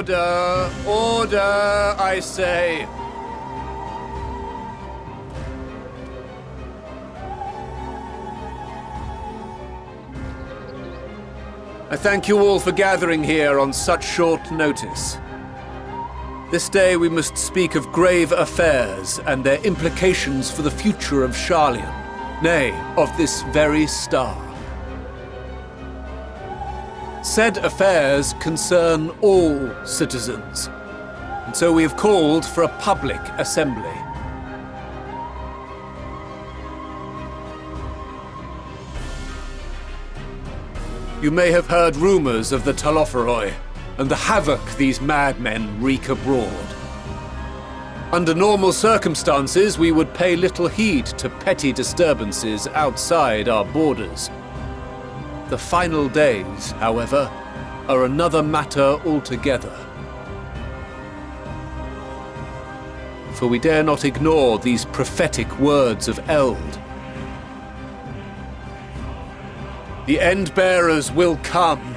Order! Order, I say! I thank you all for gathering here on such short notice. This day we must speak of grave affairs and their implications for the future of Sharlayan, nay, of this very star. Said affairs concern all citizens, and so we have called for a public assembly. You may have heard rumors of the Telophoroi and the havoc these madmen wreak abroad. Under normal circumstances, we would pay little heed to petty disturbances outside our borders. The final days, however, are another matter altogether. For we dare not ignore these prophetic words of Eld. The End-Bearers will come,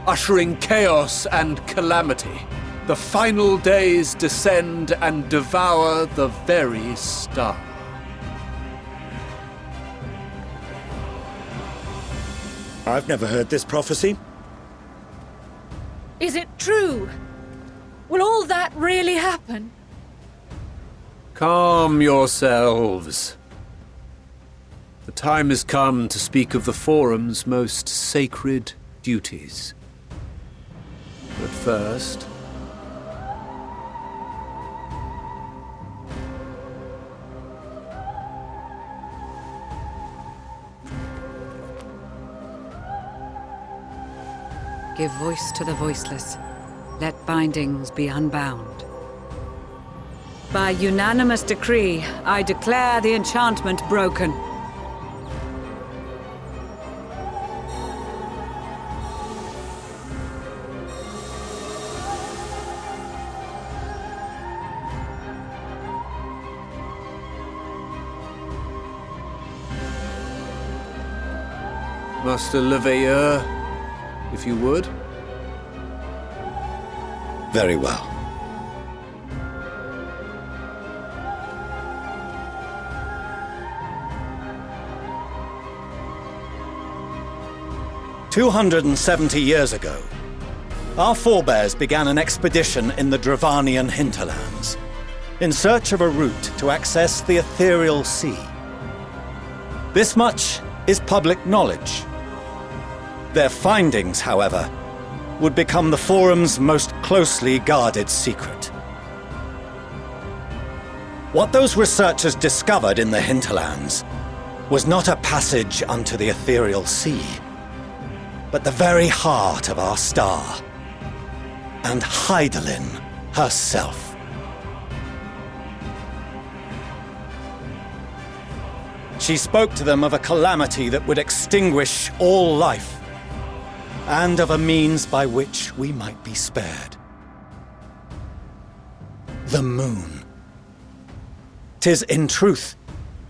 ushering chaos and calamity. The final days descend and devour the very star. I've never heard this prophecy. Is it true? Will all that really happen? Calm yourselves. The time has come to speak of the Forum's most sacred duties. But first... Give voice to the voiceless. Let bindings be unbound. By unanimous decree, I declare the enchantment broken. Master Leveilleur, if you would. Very well. "270 years ago, our forebears began an expedition in the Dravanian hinterlands, in search of a route to access the ethereal sea. This much is public knowledge. Their findings, however, would become the Forum's most closely guarded secret. What those researchers discovered in the hinterlands was not a passage unto the ethereal sea, but the very heart of our star, and Hydaelyn herself. She spoke to them of a calamity that would extinguish all life, and of a means by which we might be spared. The moon. 'Tis in truth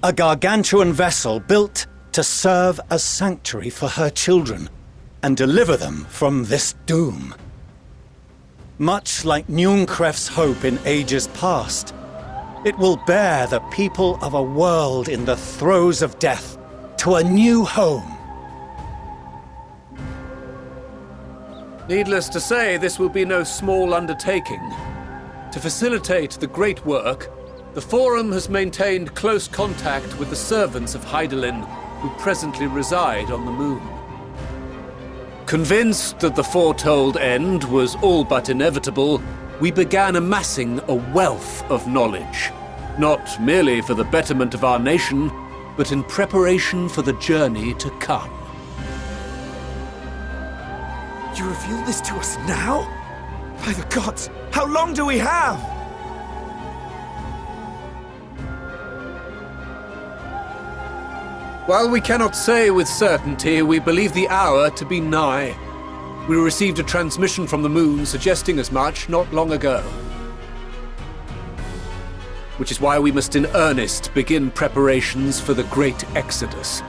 a gargantuan vessel built to serve as sanctuary for her children and deliver them from this doom. Much like Njunkref's hope in ages past, it will bear the people of a world in the throes of death to a new home. Needless to say, this will be no small undertaking. To facilitate the great work, the Forum has maintained close contact with the servants of Hydaelyn, who presently reside on the moon. Convinced that the foretold end was all but inevitable, we began amassing a wealth of knowledge, not merely for the betterment of our nation, but in preparation for the journey to come. You reveal this to us now? By the gods, how long do we have? While we cannot say with certainty, we believe the hour to be nigh. We received a transmission from the moon suggesting as much not long ago. Which is why we must in earnest begin preparations for the great exodus.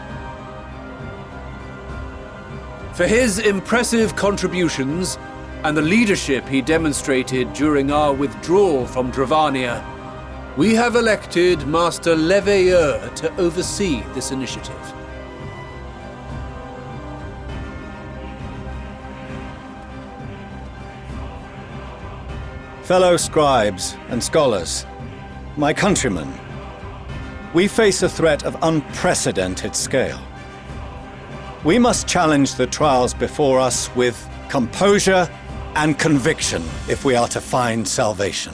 For his impressive contributions and the leadership he demonstrated during our withdrawal from Dravania, we have elected Master Leveilleur to oversee this initiative. Fellow scribes and scholars, my countrymen, we face a threat of unprecedented scale. We must challenge the trials before us with composure and conviction if we are to find salvation.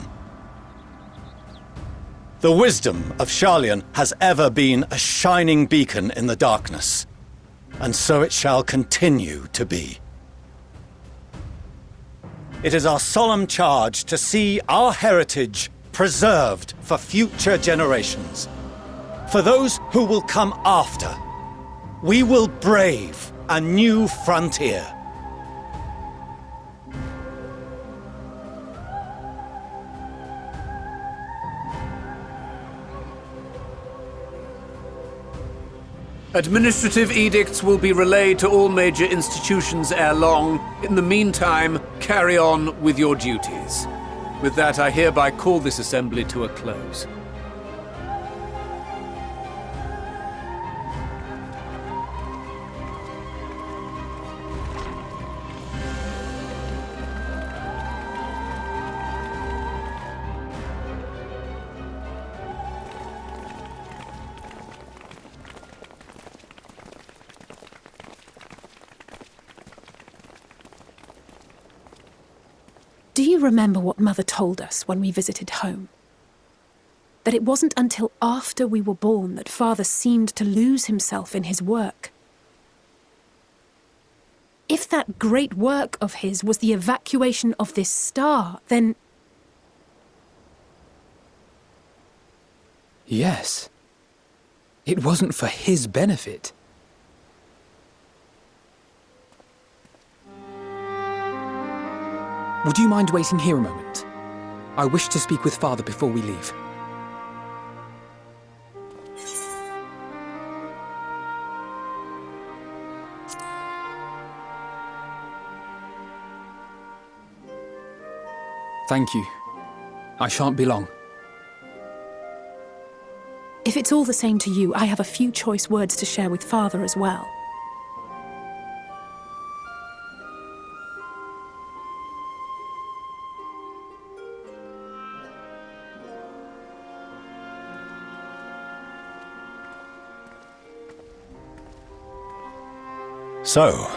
The wisdom of Sharlayan has ever been a shining beacon in the darkness, and so it shall continue to be. It is our solemn charge to see our heritage preserved for future generations. For those who will come after, we will brave a new frontier. Administrative edicts will be relayed to all major institutions ere long. In the meantime, carry on with your duties. With that, I hereby call this assembly to a close. Do you remember what Mother told us when we visited home? That it wasn't until after we were born that Father seemed to lose himself in his work. If that great work of his was the evacuation of this star, then... Yes. It wasn't for his benefit. Would you mind waiting here a moment? I wish to speak with Father before we leave. Thank you. I shan't be long. If it's all the same to you, I have a few choice words to share with Father as well. So,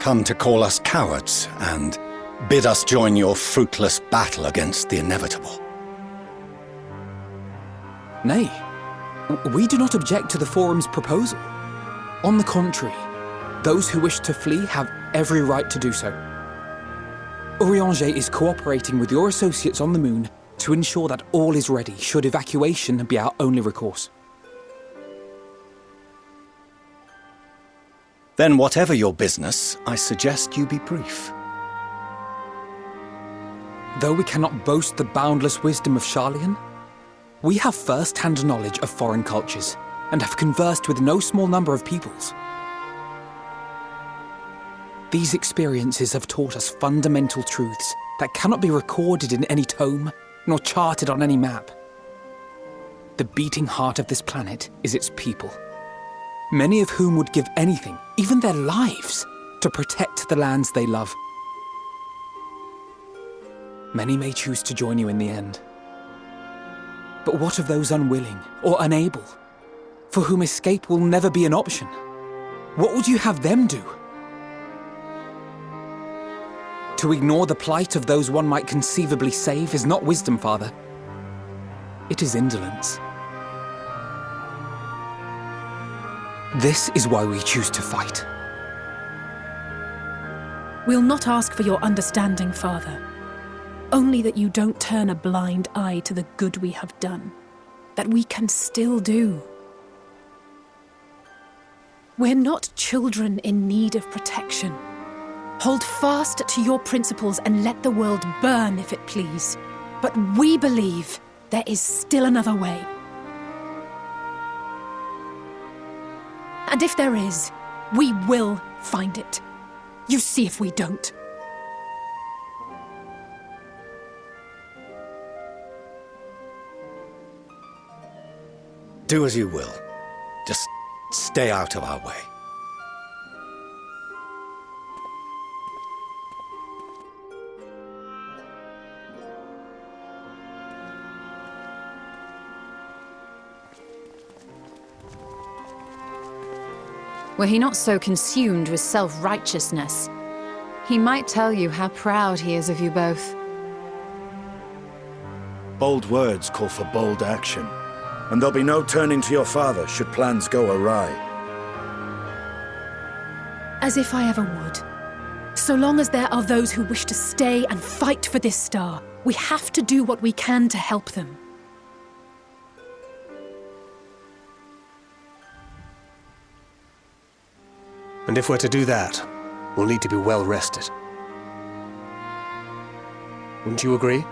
come to call us cowards and bid us join your fruitless battle against the inevitable. Nay, we do not object to the Forum's proposal. On the contrary, those who wish to flee have every right to do so. Urianger is cooperating with your associates on the Moon to ensure that all is ready should evacuation be our only recourse. Then whatever your business, I suggest you be brief. Though we cannot boast the boundless wisdom of Charlian, we have first-hand knowledge of foreign cultures and have conversed with no small number of peoples. These experiences have taught us fundamental truths that cannot be recorded in any tome nor charted on any map. The beating heart of this planet is its people, many of whom would give anything, even their lives, to protect the lands they love. Many may choose to join you in the end. But what of those unwilling or unable, for whom escape will never be an option? What would you have them do? To ignore the plight of those one might conceivably save is not wisdom, Father. It is indolence. This is why we choose to fight. We'll not ask for your understanding, Father. Only that you don't turn a blind eye to the good we have done. That we can still do. We're not children in need of protection. Hold fast to your principles and let the world burn if it please. But we believe there is still another way. And if there is, we will find it. You see if we don't. Do as you will. Just stay out of our way. Were he not so consumed with self-righteousness, he might tell you how proud he is of you both. Bold words call for bold action, and there'll be no turning to your father should plans go awry. As if I ever would. So long as there are those who wish to stay and fight for this star, we have to do what we can to help them. And if we're to do that, we'll need to be well rested. Wouldn't you agree?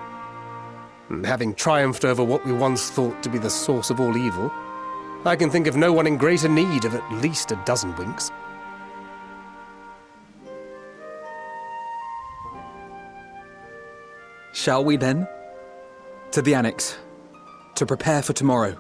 And having triumphed over what we once thought to be the source of all evil, I can think of no one in greater need of at least a dozen winks. Shall we then? To the Annex. To prepare for tomorrow.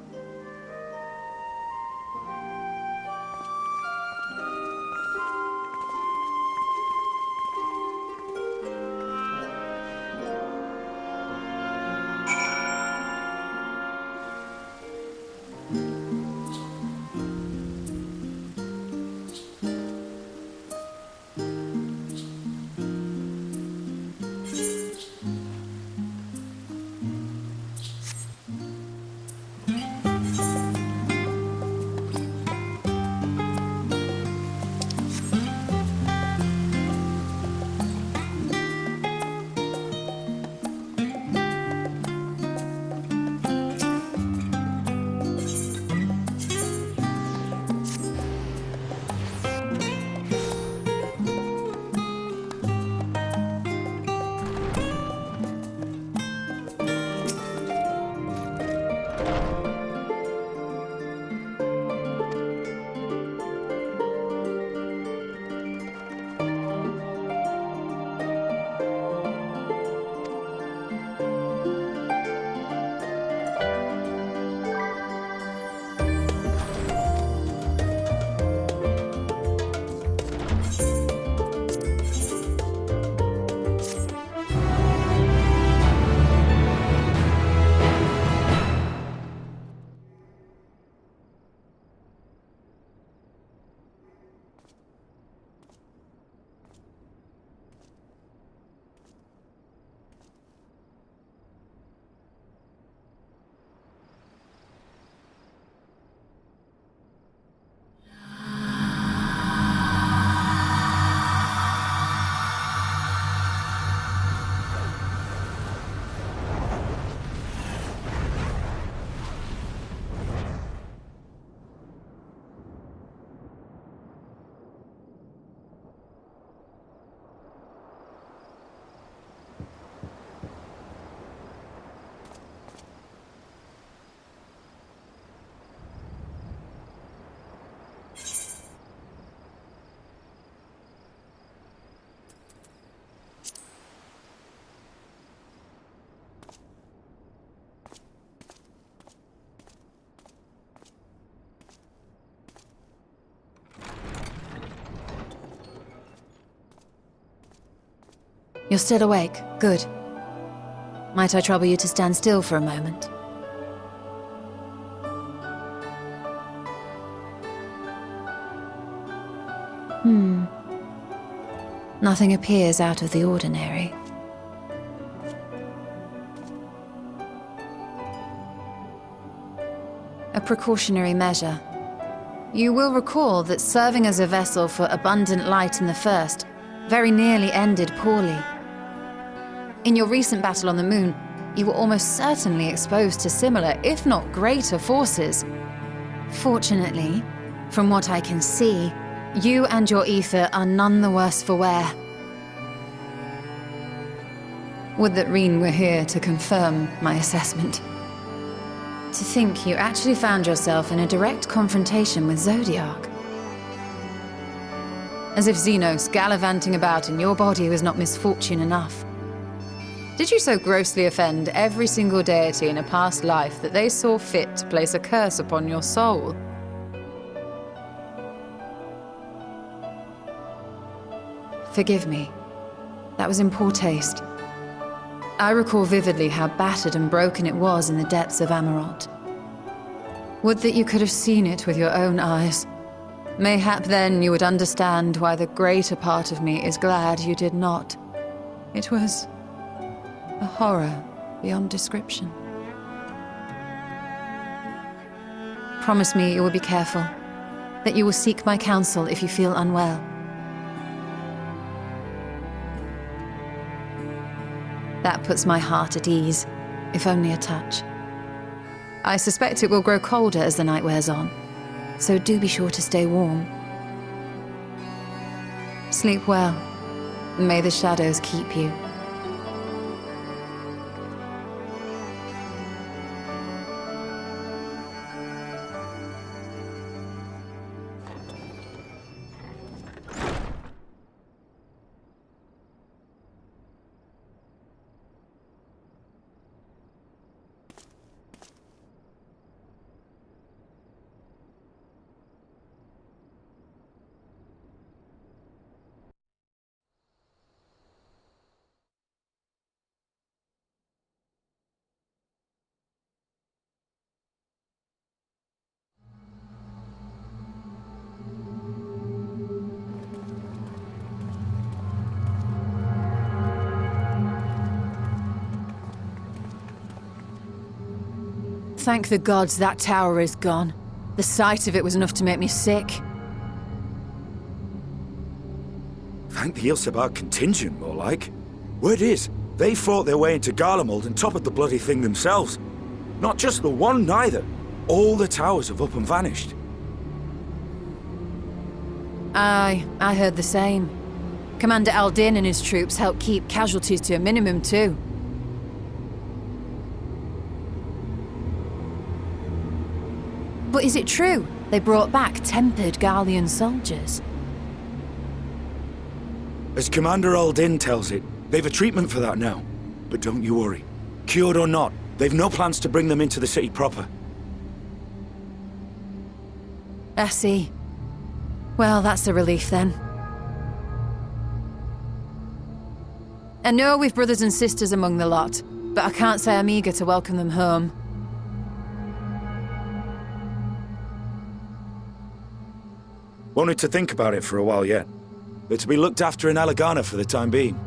You're still awake. Good. Might I trouble you to stand still for a moment? Nothing appears out of the ordinary. A precautionary measure. You will recall that serving as a vessel for abundant light in the First very nearly ended poorly. In your recent battle on the Moon, you were almost certainly exposed to similar, if not greater, forces. Fortunately, from what I can see, you and your ether are none the worse for wear. Would that Reen were here to confirm my assessment. To think you actually found yourself in a direct confrontation with Zodiark. As if Xenos gallivanting about in your body was not misfortune enough. Did you so grossly offend every single deity in a past life that they saw fit to place a curse upon your soul? Forgive me. That was in poor taste. I recall vividly how battered and broken it was in the depths of Amarant. Would that you could have seen it with your own eyes. Mayhap then you would understand why the greater part of me is glad you did not. It was a horror beyond description. Promise me you will be careful, that you will seek my counsel if you feel unwell. That puts my heart at ease, if only a touch. I suspect it will grow colder as the night wears on, so do be sure to stay warm. Sleep well, and may the shadows keep you. Thank the gods that tower is gone. The sight of it was enough to make me sick. Thank the Ilsebar contingent, more like. Word is, they fought their way into Garlemald and toppled the bloody thing themselves. Not just the one, neither. All the towers have up and vanished. Aye, I heard the same. Commander Aldin and his troops helped keep casualties to a minimum, too. But is it true they brought back tempered Garlean soldiers? As Commander Aldin tells it, they've a treatment for that now. But don't you worry. Cured or not, they've no plans to bring them into the city proper. I see. Well, that's a relief then. I know we've brothers and sisters among the lot, but I can't say I'm eager to welcome them home. Wanted to think about it for a while yet. They're to be looked after in Alagana for the time being.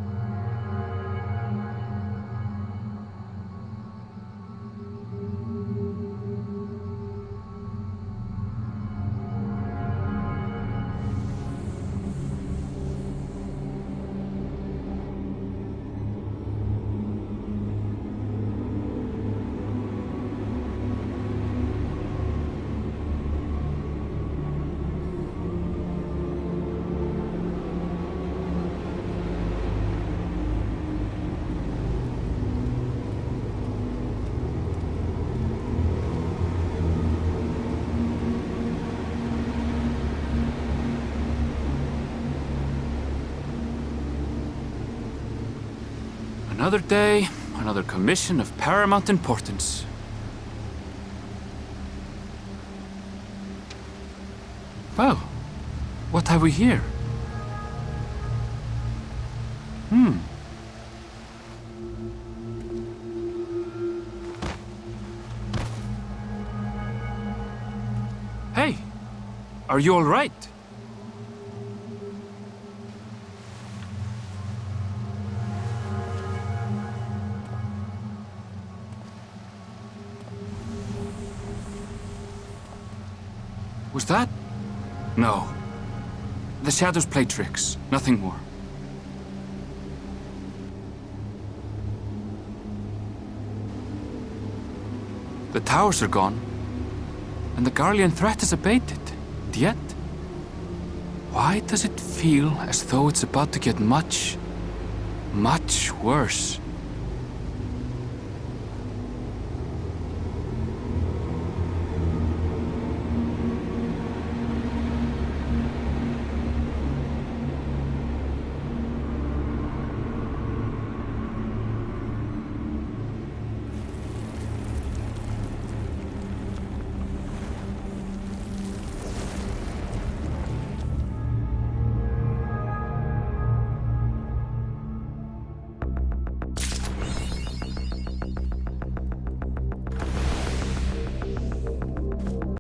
Another day, another commission of paramount importance. Well, what have we here? Hey, are you all right? Was that? No. The shadows play tricks, nothing more. The towers are gone, and the Garlean threat has abated. And yet, why does it feel as though it's about to get much, much worse?